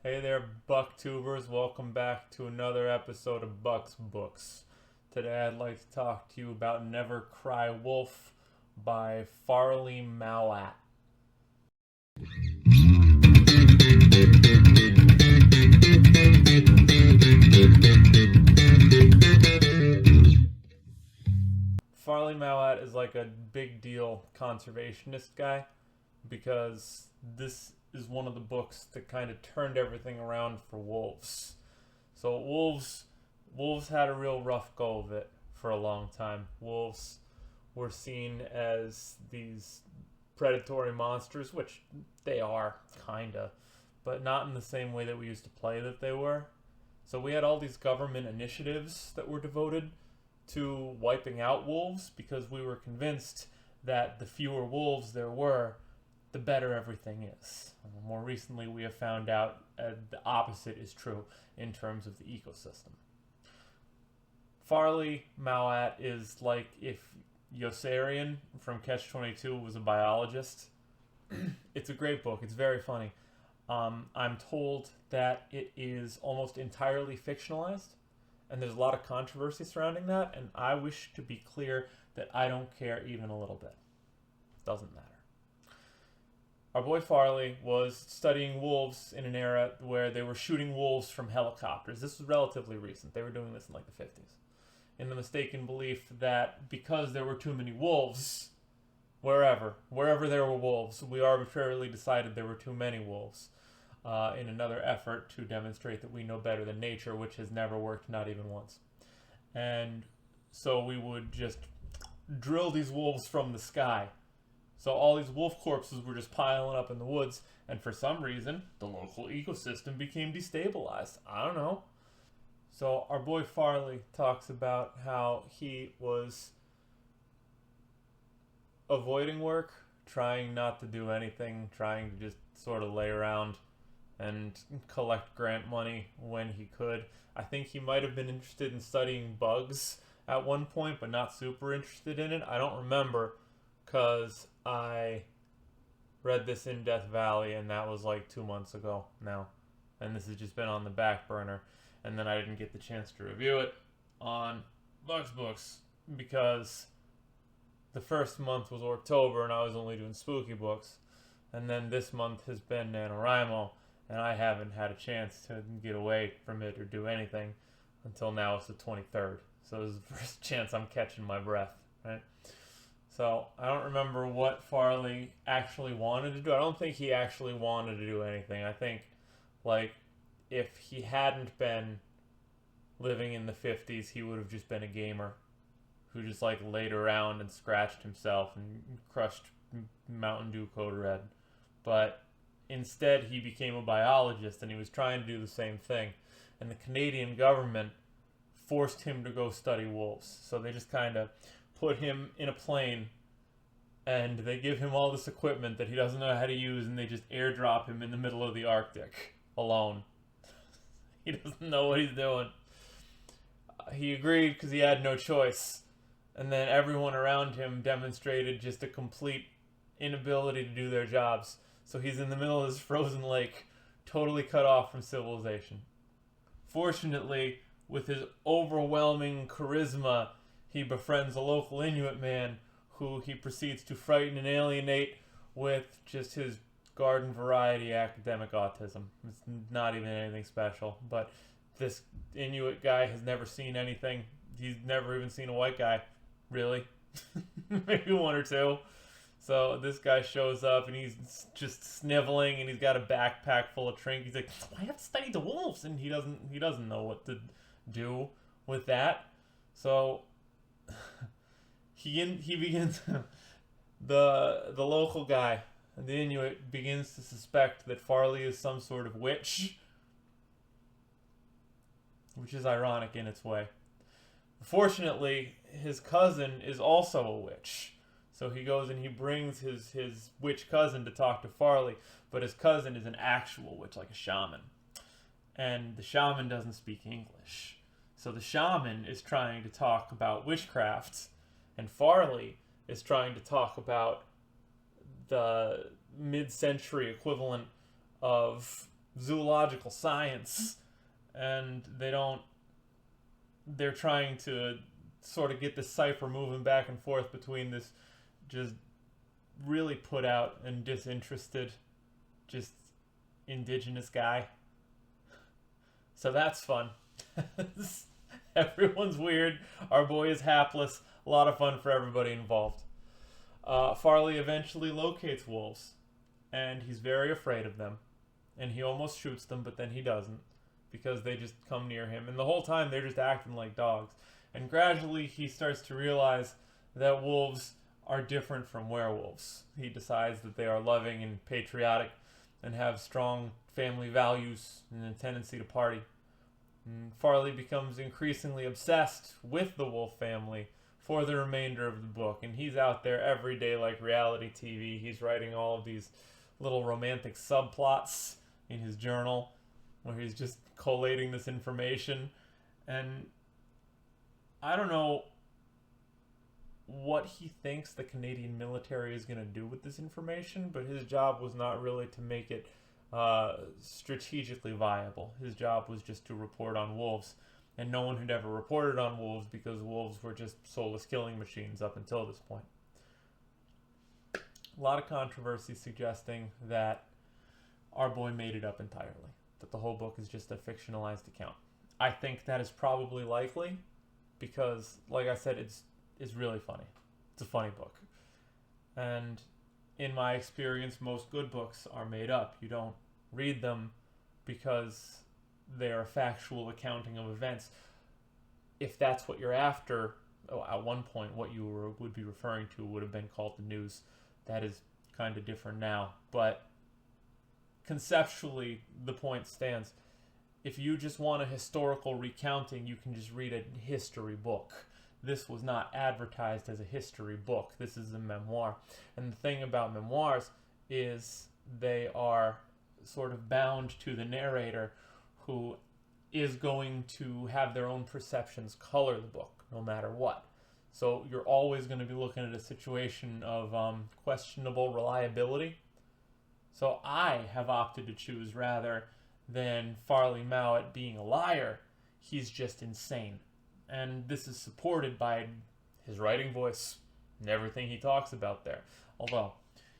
Hey there, Booktubers. Welcome back to another episode of Buck's Books. Today I'd like to talk to you about Never Cry Wolf by Farley Mowat. Farley Mowat is like a big deal conservationist guy because this is one of the books that kind of turned everything around for wolves. So wolves had a real rough go of it for a long time. Wolves were seen as these predatory monsters, which they are, kinda, but not in the same way that we used to play that they were. So we had all these government initiatives that were devoted to wiping out wolves because we were convinced that the fewer wolves there were, the better everything is. More recently, we have found out the opposite is true in terms of the ecosystem. Farley Mowat is like if Yossarian from Catch-22 was a biologist. It's a great book. It's very funny. I'm told that it is almost entirely fictionalized, and there's a lot of controversy surrounding that, and I wish to be clear that I don't care even a little bit. Doesn't matter. Our boy Farley was studying wolves in an era where they were shooting wolves from helicopters. This was relatively recent. They were doing this in like the 50s. In the mistaken belief that because there were too many wolves, wherever there were wolves, we arbitrarily decided there were too many wolves in another effort to demonstrate that we know better than nature, which has never worked, not even once. And so we would just drill these wolves from the sky. So all these wolf corpses were just piling up in the woods, and for some reason, the local ecosystem became destabilized. I don't know. So our boy Farley talks about how he was avoiding work, trying not to do anything, trying to just sort of lay around and collect grant money when he could. I think he might have been interested in studying bugs at one point, but not super interested in it. I don't remember, because I read this in Death Valley, and that was like 2 months ago now. And this has just been on the back burner. And then I didn't get the chance to review it on Bugs Books because the first month was October and I was only doing spooky books. And then this month has been NaNoWriMo, and I haven't had a chance to get away from it or do anything until now. It's the 23rd. So this is the first chance I'm catching my breath, right? So I don't remember what Farley actually wanted to do. I don't think he actually wanted to do anything. I think, like, if he hadn't been living in the 50s, he would have just been a gamer who just, like, laid around and scratched himself and crushed Mountain Dew Code Red. But instead, he became a biologist, and he was trying to do the same thing. And the Canadian government forced him to go study wolves. So they just kind of put him in a plane, and they give him all this equipment that he doesn't know how to use, and they just airdrop him in the middle of the Arctic alone. He doesn't know what he's doing. He agreed because he had no choice, and then everyone around him demonstrated just a complete inability to do their jobs. So he's in the middle of this frozen lake, totally cut off from civilization. Fortunately, with his overwhelming charisma, he befriends a local Inuit man who he proceeds to frighten and alienate with just his garden variety academic autism. It's not even anything special, but this Inuit guy has never seen anything. He's never even seen a white guy, really. Maybe one or two. So this guy shows up and he's just sniveling, and he's got a backpack full of trinkets. He's like, I have to study the wolves, and he doesn't know what to do with that. So he begins the local guy, the Inuit, begins to suspect that Farley is some sort of witch, which is ironic in its way. Fortunately, his cousin is also a witch. So he goes and he brings his witch cousin to talk to Farley, but his cousin is an actual witch, like a shaman. And the shaman doesn't speak English. So the shaman is trying to talk about witchcraft, and Farley is trying to talk about the mid-century equivalent of zoological science, and they're trying to sort of get this cipher moving back and forth between this just really put out and disinterested, just indigenous guy. So that's fun. Everyone's weird. Our boy is hapless. A lot of fun for everybody involved. Farley eventually locates wolves, and he's very afraid of them. And he almost shoots them, but then he doesn't, because they just come near him. And the whole time they're just acting like dogs. And gradually he starts to realize that wolves are different from werewolves. He decides that they are loving and patriotic and have strong family values and a tendency to party. And Farley becomes increasingly obsessed with the wolf family for the remainder of the book. And he's out there every day like reality TV. He's writing all of these little romantic subplots in his journal where he's just collating this information. And I don't know what he thinks the Canadian military is going to do with this information, but his job was not really to make it strategically viable. His job was just to report on wolves, and no one had ever reported on wolves because wolves were just soulless killing machines up until this point. A lot of controversy suggesting that our boy made it up entirely, that the whole book is just a fictionalized account. I think that is probably likely because, like I said, it's really funny. It's a funny book. And in my experience, most good books are made up. You don't read them because they are a factual accounting of events. If that's what you're after, at one point what you would be referring to would have been called the news. That is kind of different now. But conceptually, the point stands. If you just want a historical recounting, you can just read a history book. This was not advertised as a history book. This is a memoir. And the thing about memoirs is they are sort of bound to the narrator, who is going to have their own perceptions color the book, no matter what. So you're always going to be looking at a situation of questionable reliability. So I have opted to choose, rather than Farley Mowat being a liar, he's just insane. And this is supported by his writing voice and everything he talks about there. Although,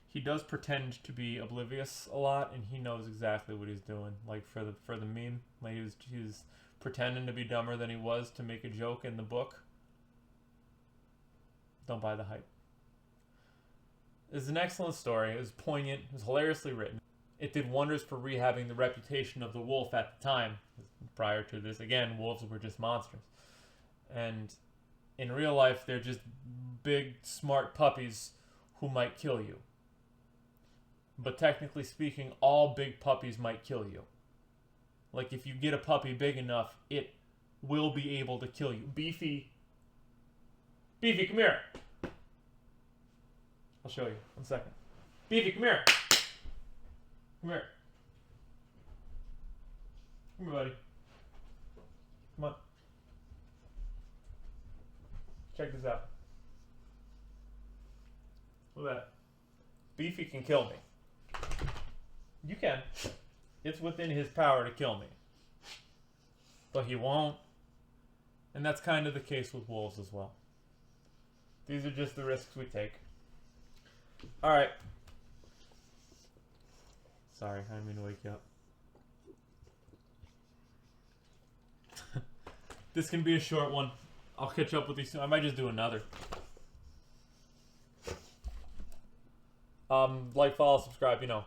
he does pretend to be oblivious a lot, and he knows exactly what he's doing. Like for the meme, like he was pretending to be dumber than he was to make a joke in the book. Don't buy the hype. It's an excellent story. It was poignant. It was hilariously written. It did wonders for rehabbing the reputation of the wolf at the time. Prior to this, again, wolves were just monsters. And in real life, they're just big, smart puppies who might kill you. But technically speaking, all big puppies might kill you. Like, if you get a puppy big enough, it will be able to kill you. Beefy, come here. I'll show you. 1 second. Beefy, come here. Come here. Come here, buddy. Come on. Check this out. Look at that. Beefy can kill me. You can. It's within his power to kill me. But he won't. And that's kind of the case with wolves as well. These are just the risks we take. Alright. Sorry, I didn't mean to wake you up. This can be a short one. I'll catch up with you soon. I might just do another. Like, follow, subscribe, you know.